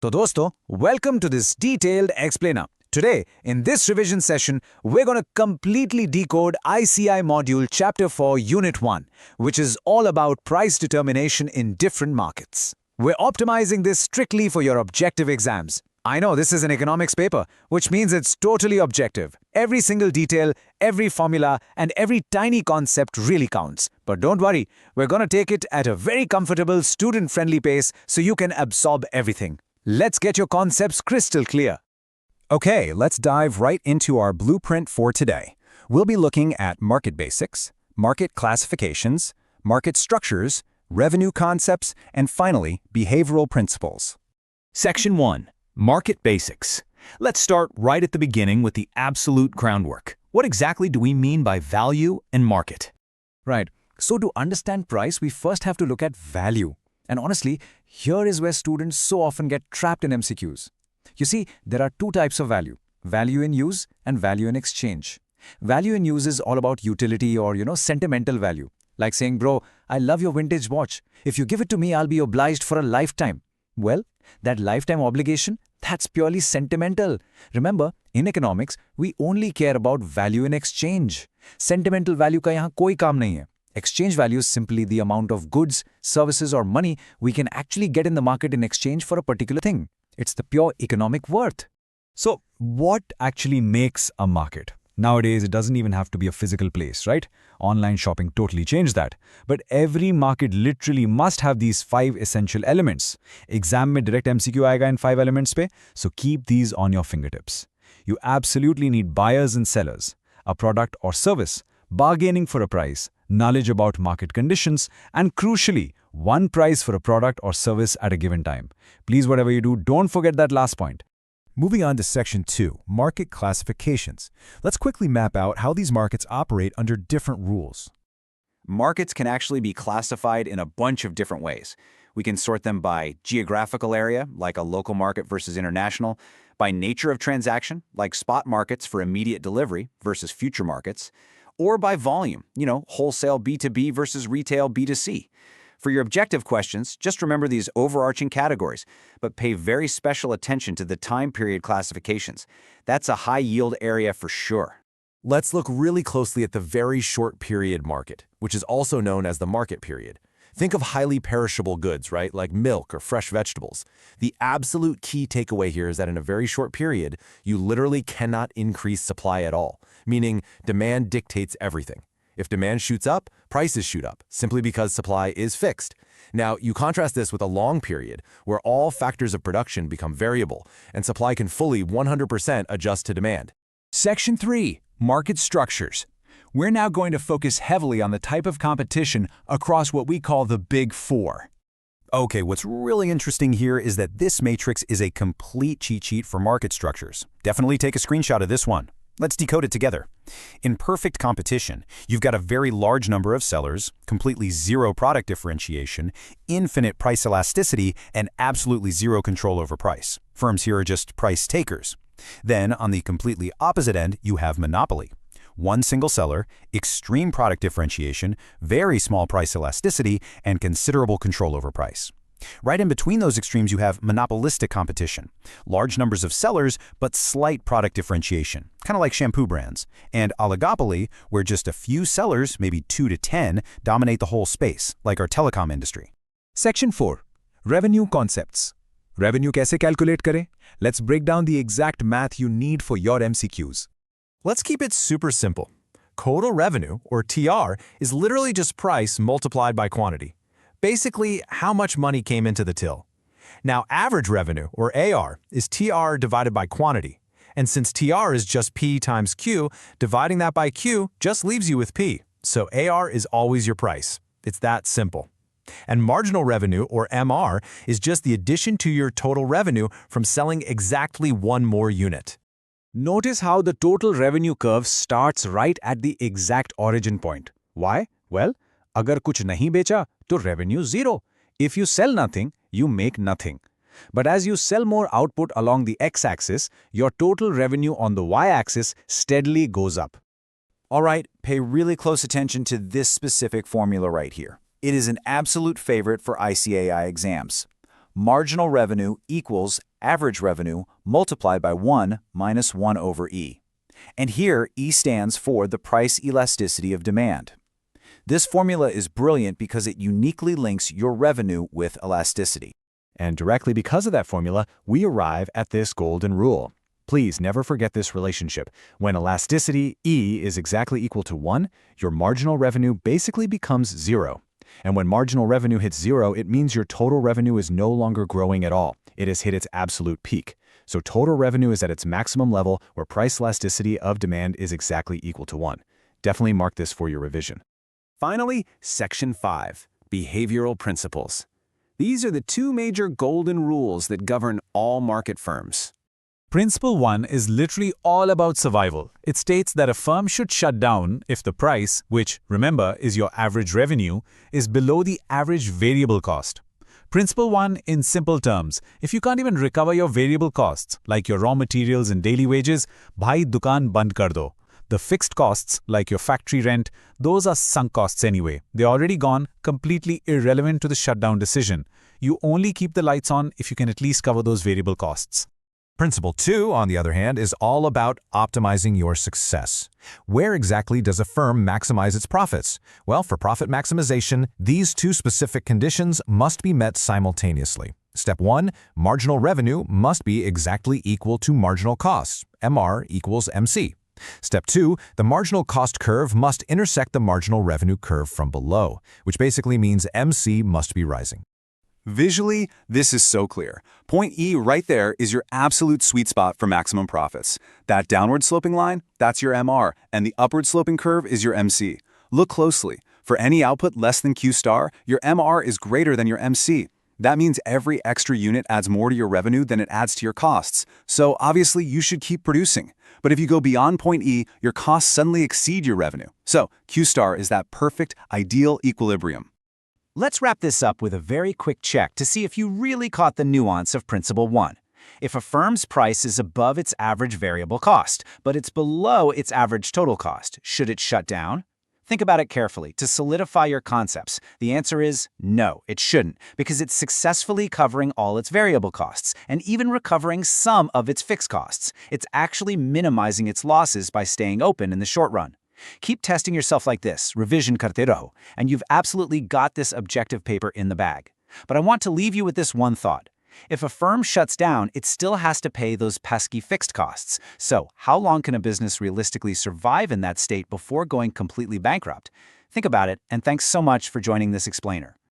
तो दोस्तों, welcome to this detailed explainer. Today, in this revision session, we're going to completely decode ICI Module Chapter 4, Unit 1, which is all about price determination in different markets. We're optimizing this strictly for your objective exams. I know this is an economics paper, which means it's totally objective. Every single detail, every formula, and every tiny concept really counts. But don't worry, we're going to take it at a very comfortable, student-friendly pace so you can absorb everything. Let's get your concepts crystal clear. Okay, let's dive right into our blueprint for today. We'll be looking at market basics, market classifications, market structures, revenue concepts, and finally, behavioral principles. Section 1. Market Basics. Let's start right at the beginning with the absolute groundwork. What exactly do we mean by value and market? Right. So to understand price, we first have to look at value. And honestly, here is where students so often get trapped in MCQs. You see, there are two types of value: value in use and value in exchange. Value in use is all about utility or, sentimental value. Like saying, bro, I love your vintage watch. If you give it to me, I'll be obliged for a lifetime. Well, that lifetime obligation, that's purely sentimental. Remember, in economics, we only care about value in exchange. Sentimental value का यहाँ कोई काम नहीं है. Exchange value is simply the amount of goods, services, or money we can actually get in the market in exchange for a particular thing. It's the pure economic worth. So, what actually makes a market? Nowadays, it doesn't even have to be a physical place, right? Online shopping totally changed that. But every market literally must have these 5 essential elements. Exam में direct MCQ आएगा in 5 elements पे, so keep these on your fingertips. You absolutely need buyers and sellers, a product or service, bargaining for a price, knowledge about market conditions, and crucially, one price for a product or service at a given time. Please, whatever you do, don't forget that last point. Moving on to Section 2, Market Classifications. Let's quickly map out how these markets operate under different rules. Markets can actually be classified in a bunch of different ways. We can sort them by geographical area, like a local market versus international, by nature of transaction, like spot markets for immediate delivery versus future markets, or by volume, wholesale B2B versus retail B2C. For your objective questions, just remember these overarching categories, but pay very special attention to the time period classifications. That's a high-yield area for sure. Let's look really closely at the very short period market, which is also known as the market period. Think of highly perishable goods, right, like milk or fresh vegetables. The absolute key takeaway here is that in a very short period, you literally cannot increase supply at all, meaning demand dictates everything. If demand shoots up, prices shoot up, simply because supply is fixed. Now, you contrast this with a long period, where all factors of production become variable, and supply can fully 100% adjust to demand. Section 3, Market Structures. We're now going to focus heavily on the type of competition across what we call the Big Four. Okay, what's really interesting here is that this matrix is a complete cheat sheet for market structures. Definitely take a screenshot of this one. Let's decode it together. In perfect competition, you've got a very large number of sellers, completely zero product differentiation, infinite price elasticity, and absolutely zero control over price. Firms here are just price takers. Then, on the completely opposite end, you have monopoly. One single seller, extreme product differentiation, very small price elasticity, and considerable control over price. Right in between those extremes, you have monopolistic competition. Large numbers of sellers, but slight product differentiation, kind of like shampoo brands. And oligopoly, where just a few sellers, maybe 2 to 10, dominate the whole space, like our telecom industry. Section 4. Revenue Concepts. Revenue कैसे calculate करें? Let's break down the exact math you need for your MCQs. Let's keep it super simple. Total revenue, or TR, is literally just price multiplied by quantity. Basically, how much money came into the till. Now, average revenue, or AR, is TR divided by quantity. And since TR is just P times Q, dividing that by Q just leaves you with P. So AR is always your price. It's that simple. And marginal revenue, or MR, is just the addition to your total revenue from selling exactly one more unit. Notice how the total revenue curve starts right at the exact origin point. Why? Well, अगर कुछ नहीं बेचा, तो revenue zero. If you sell nothing, you make nothing. But as you sell more output along the x-axis, your total revenue on the y-axis steadily goes up. All right, pay really close attention to this specific formula right here. It is an absolute favorite for ICAI exams. marginal revenue equals average revenue multiplied by 1 minus 1 over E. And here, E stands for the price elasticity of demand. This formula is brilliant because it uniquely links your revenue with elasticity. And directly because of that formula, we arrive at this golden rule. Please never forget this relationship. When elasticity, E, is exactly equal to 1, your marginal revenue basically becomes 0. And when marginal revenue hits 0, it means your total revenue is no longer growing at all. It has hit its absolute peak. So total revenue is at its maximum level where price elasticity of demand is exactly equal to 1. Definitely mark this for your revision. Finally, Section 5, Behavioral Principles. These are the two major golden rules that govern all market firms. Principle 1 is literally all about survival. It states that a firm should shut down if the price, which, remember, is your average revenue, is below the average variable cost. Principle 1, in simple terms, if you can't even recover your variable costs, like your raw materials and daily wages, bhai dukaan band kar do. The fixed costs, like your factory rent, those are sunk costs anyway. They're already gone, completely irrelevant to the shutdown decision. You only keep the lights on if you can at least cover those variable costs. Principle 2, on the other hand, is all about optimizing your success. Where exactly does a firm maximize its profits? Well, for profit maximization, these two specific conditions must be met simultaneously. Step 1, marginal revenue must be exactly equal to marginal costs, MR equals MC. Step 2, the marginal cost curve must intersect the marginal revenue curve from below, which basically means MC must be rising. Visually, this is so clear. Point E right there is your absolute sweet spot for maximum profits. That downward sloping line, that's your MR, and the upward sloping curve is your MC. Look closely. For any output less than Q star, your MR is greater than your MC. That means every extra unit adds more to your revenue than it adds to your costs. So obviously, you should keep producing. But if you go beyond point E, your costs suddenly exceed your revenue. So Q star is that perfect, ideal equilibrium. Let's wrap this up with a very quick check to see if you really caught the nuance of Principle 1. If a firm's price is above its average variable cost, but it's below its average total cost, should it shut down? Think about it carefully to solidify your concepts. The answer is no, it shouldn't, because it's successfully covering all its variable costs and even recovering some of its fixed costs. It's actually minimizing its losses by staying open in the short run. Keep testing yourself like this, revision karte raho, and you've absolutely got this objective paper in the bag. But I want to leave you with this one thought. If a firm shuts down, it still has to pay those pesky fixed costs. So, how long can a business realistically survive in that state before going completely bankrupt? Think about it, and thanks so much for joining this explainer.